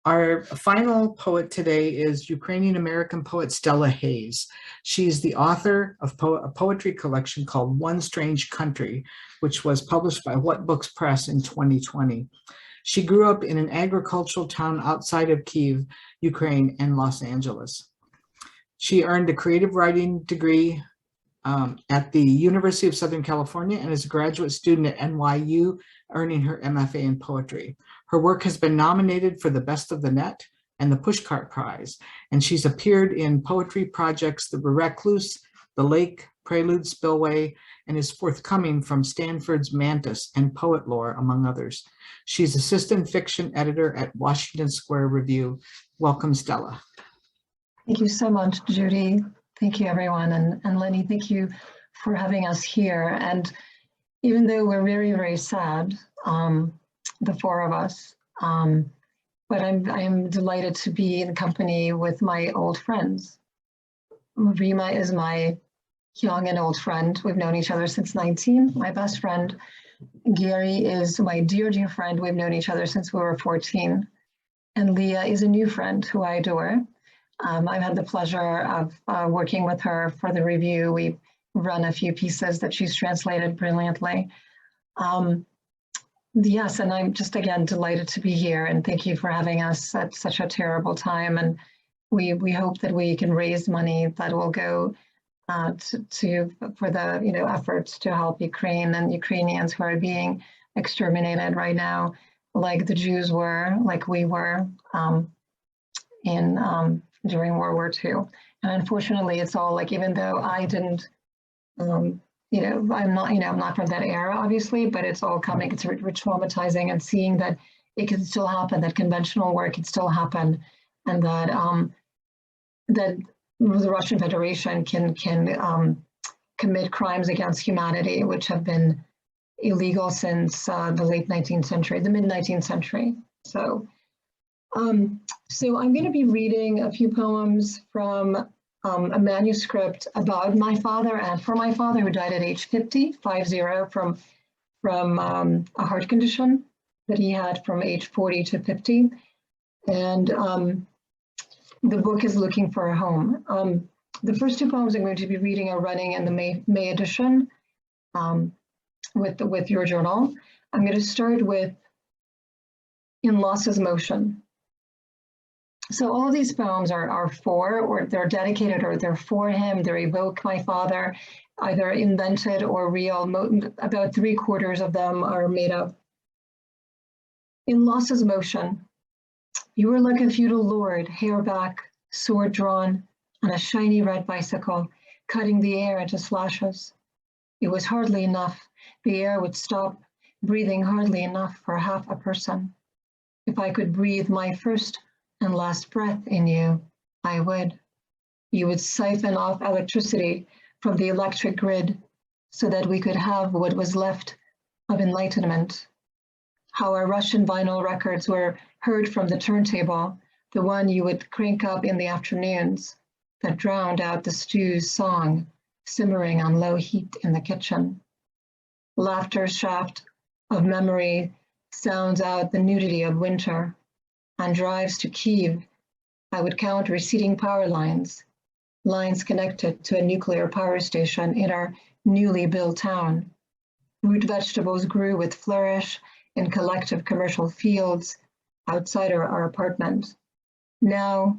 Our final poet today is Ukrainian-American poet Stella Hayes. She's the author of a poetry collection called One Strange Country, which was published by What Books Press in 2020. She grew up in an agricultural town outside of Kyiv, Ukraine, and Los Angeles. She earned a creative writing degree at the University of Southern California and is a graduate student at NYU, earning her MFA in poetry. Her work has been nominated for the Best of the Net and the Pushcart Prize, and she's appeared in poetry projects The Recluse, The Lake, Prelude, Spillway, and is forthcoming from Stanford's Mantis and Poet Lore, among others. She's assistant fiction editor at Washington Square Review. Welcome, Stella. Thank you so much, Judy. Thank you, everyone. And Lenny, thank you for having us here. And even though we're very, very sad, the four of us, but I'm delighted to be in company with my old friends. Rima is my young and old friend. We've known each other since 19, my best friend. Gary is my dear, dear friend. We've known each other since we were 14. And Leah is a new friend who I adore. I've had the pleasure of working with her for the review. We've run a few pieces that she's translated brilliantly. Yes, and I'm just again delighted to be here, and thank you for having us at such a terrible time. And we hope that we can raise money that will go for the efforts to help Ukraine and Ukrainians who are being exterminated right now, like the Jews were, like we were during World War II. And unfortunately, it's all like, even though I didn't, I'm not from that era, obviously, but it's all coming, it's traumatizing, and seeing that it can still happen, that conventional war can still happen, and that that the Russian Federation can commit crimes against humanity, which have been illegal since the late 19th century, the mid 19th century. So I'm going to be reading a few poems from a manuscript about my father and for my father, who died at age 50 from a heart condition that he had from age 40 to 50. And the book is Looking for a Home. The first two poems I'm going to be reading are running in the May edition with your journal. I'm going to start with In Losses Motion. So all of these poems are for, or they're dedicated, or they're for him. They evoke my father, either invented or real. About 3/4 of them are made up. In Losses Motion, you were like a feudal lord, hair back, sword drawn, on a shiny red bicycle, cutting the air into slashes. It was hardly enough. The air would stop, breathing hardly enough for half a person. If I could breathe my first and last breath in you, I would. You would siphon off electricity from the electric grid so that we could have what was left of enlightenment. How our Russian vinyl records were heard from the turntable, the one you would crank up in the afternoons, that drowned out the stew's song, simmering on low heat in the kitchen. Laughter's shaft of memory sounds out the nudity of winter. On drives to Kyiv, I would count receding power lines connected to a nuclear power station in our newly built town. Root vegetables grew with flourish in collective commercial fields outside our apartment. Now,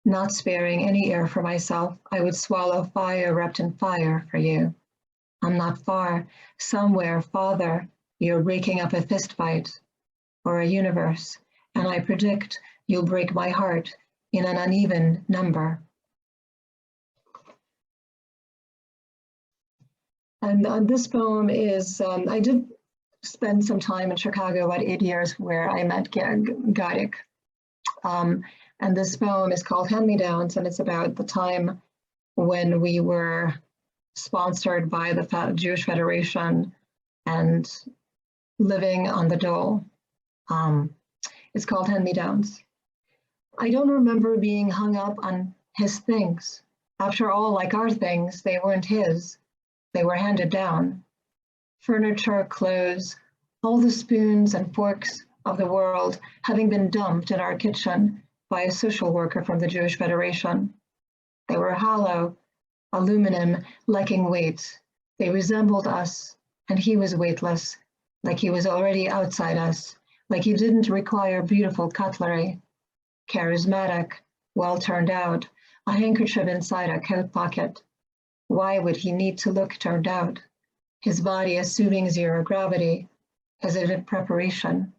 not sparing any air for myself, I would swallow fire wrapped in fire for you. I'm not far. Somewhere, Father, you're breaking up a fist fight or a universe, and I predict you'll break my heart in an uneven number. And this poem is, I did spend some time in Chicago, about 8 years, where I met Garik. And this poem is called Hand-Me-Downs, and it's about the time when we were sponsored by the Jewish Federation and living on the dole. It's called Hand-Me-Downs. I don't remember being hung up on his things. After all, like our things, they weren't his. They were handed down. Furniture, clothes, all the spoons and forks of the world, having been dumped in our kitchen by a social worker from the Jewish Federation. They were hollow, aluminum, lacking weight. They resembled us, and he was weightless, like he was already outside us, like he didn't require beautiful cutlery. Charismatic, well turned out, a handkerchief inside a coat pocket. Why would he need to look turned out? His body assuming zero gravity, as if in preparation.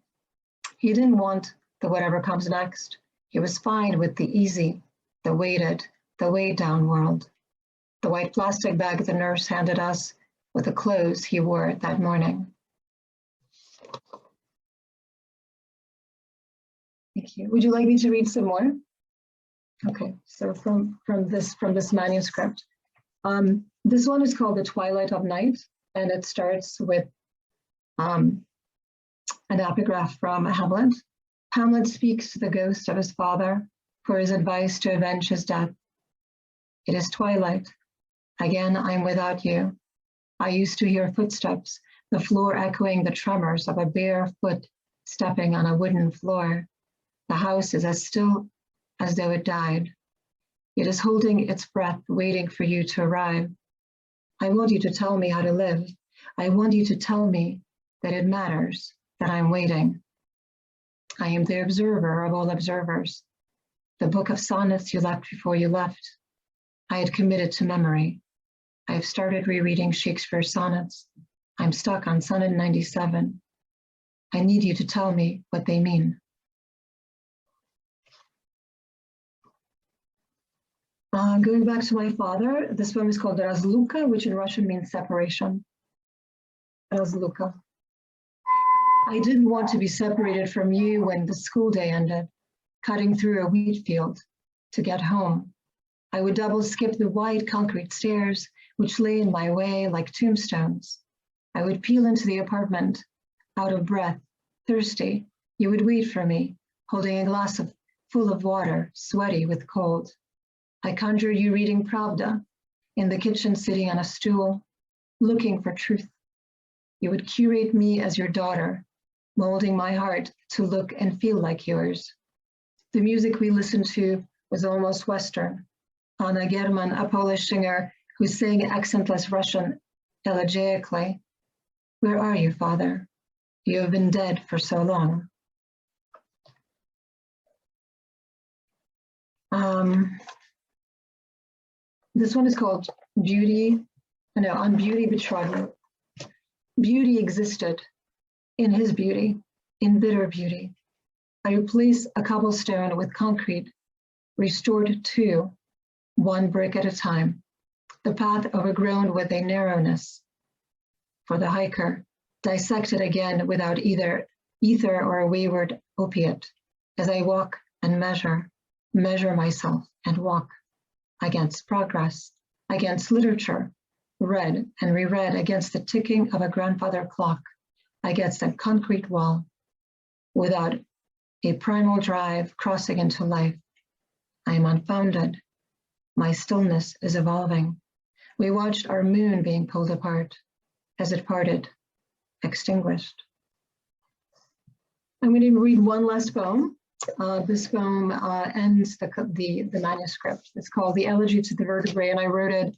He didn't want the whatever comes next. He was fine with the easy, the weighted, the weighed down world. The white plastic bag the nurse handed us with the clothes he wore that morning. Thank you. Would you like me to read some more? Okay, so from this manuscript. This one is called The Twilight of Night, and it starts with an epigraph from Hamlet. Hamlet speaks to the ghost of his father for his advice to avenge his death. It is twilight. Again, I'm without you. I used to hear footsteps, the floor echoing the tremors of a bare foot stepping on a wooden floor. The house is as still as though it died. It is holding its breath, waiting for you to arrive. I want you to tell me how to live. I want you to tell me that it matters, that I'm waiting. I am the observer of all observers. The book of sonnets you left before you left, I had committed to memory. I have started rereading Shakespeare's sonnets. I'm stuck on Sonnet 97. I need you to tell me what they mean. Going back to my father, this poem is called Razluka, which in Russian means separation. Razluka. I didn't want to be separated from you when the school day ended, cutting through a wheat field to get home. I would double skip the wide concrete stairs, which lay in my way like tombstones. I would peel into the apartment, out of breath, thirsty. You would wait for me, holding a glass full of water, sweaty with cold. I conjured you reading Pravda, in the kitchen sitting on a stool, looking for truth. You would curate me as your daughter, molding my heart to look and feel like yours. The music we listened to was almost Western. Anna German, a Polish singer who sang accentless Russian elegiacally. Where are you, Father? You have been dead for so long. This one is called Beauty, on Beauty Betrothal. Beauty existed in his beauty, in bitter beauty. I replace a cobblestone with concrete, restored to one brick at a time, the path overgrown with a narrowness. For the hiker, dissected again without either ether or a wayward opiate, as I walk and measure myself and walk against progress, against literature, read and reread against the ticking of a grandfather clock, against a concrete wall, without a primal drive crossing into life. I am unfounded. My stillness is evolving. We watched our moon being pulled apart as it parted, extinguished. I'm going to read one last poem. This poem ends the manuscript. It's called The Elegy to the Vertebrae, and I wrote it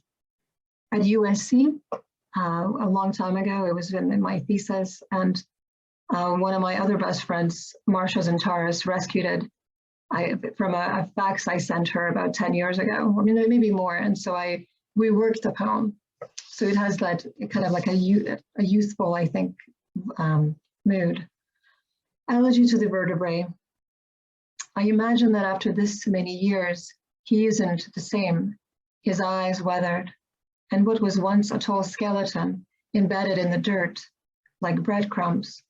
at USC a long time ago. It was in my thesis, and one of my other best friends, Marsha Zantaris, rescued it from a fax I sent her about 10 years ago. I mean, maybe more, and so I reworked the poem. So it has that kind of like a youthful, I think, mood. Elegy to the Vertebrae. I imagine that after this many years, he isn't the same, his eyes weathered, and what was once a tall skeleton embedded in the dirt, like breadcrumbs.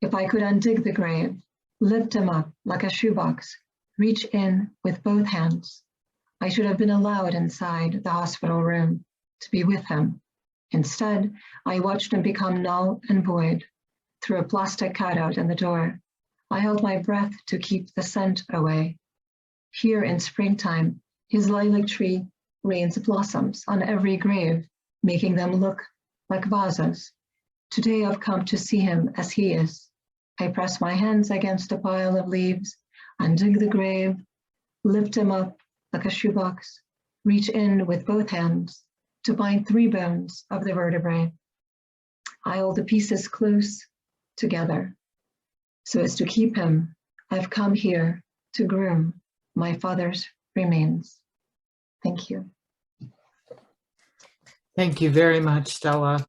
If I could undig the grave, lift him up like a shoebox, reach in with both hands, I should have been allowed inside the hospital room to be with him. Instead, I watched him become null and void through a plastic cutout in the door. I held my breath to keep the scent away. Here in springtime, his lilac tree rains blossoms on every grave, making them look like vases. Today I've come to see him as he is, I press my hands against a pile of leaves, undig the grave, lift him up like a shoebox, reach in with both hands to bind 3 bones of the vertebrae. I hold the pieces close together. So as to keep him, I've come here to groom my father's remains. Thank you. Thank you very much, Stella.